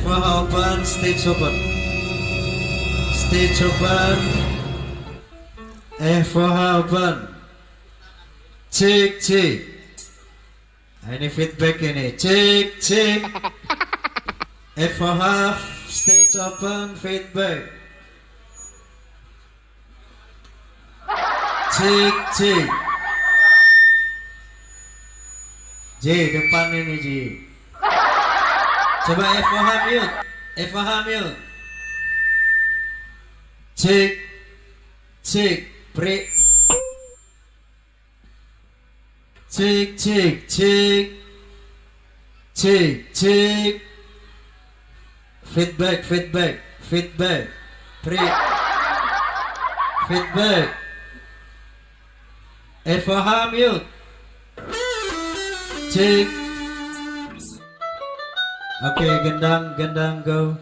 Open, stage open. Stage open. FOH open. Cek cek. Nah, ini feedback ini. Cek cek. FOH stage open feedback. Cek cek. J depan ini J. Coba FOH mute. FOH mute. Cek cek. Break. Cek cek cek. Cek cek. Feedback feedback feedback. Break. Feedback. FOH mute. Cek. Oke, gendang gendang go.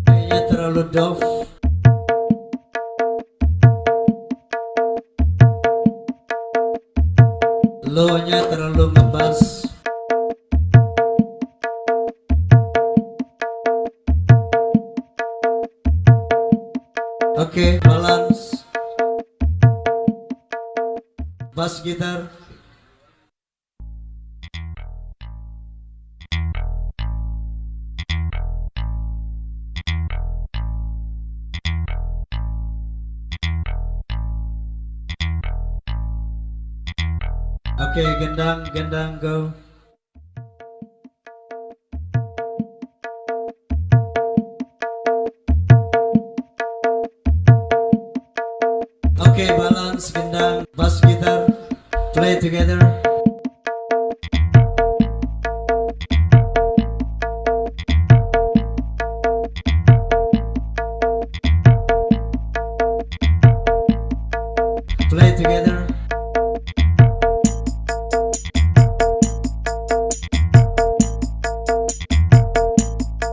Kayaknya terlalu dof. Low-nya terlalu ngebas. Oke, balance. Bass gitar. Oke, gendang gendang go. Oke, balance, gendang, bass gitar, play together. Play together.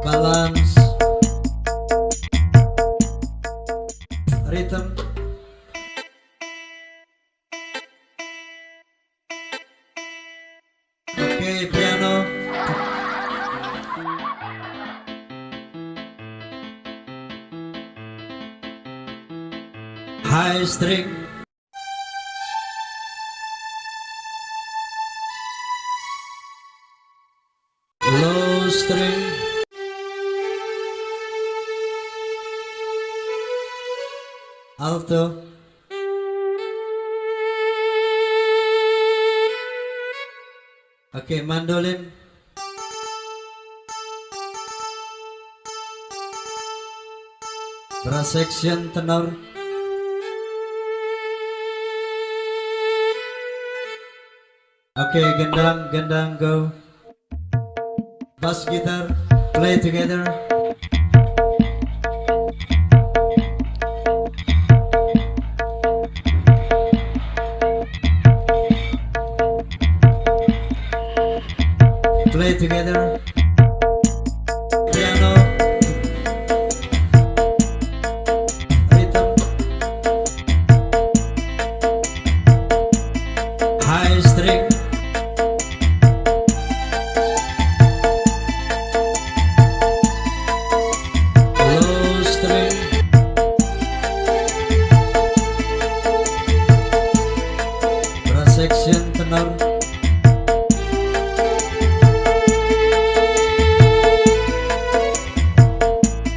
Balance. Rhythm. Oke, piano. High string. Low string. Alto. Oke, mandolin. Brass section, tenor. Oke, gendang, gendang, go. Bass gitar, play together. Play together. Piano. Rhythm. High string. Low string. Brass section, tenor.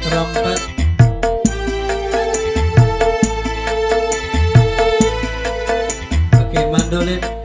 Trompet. Oke, mandolin.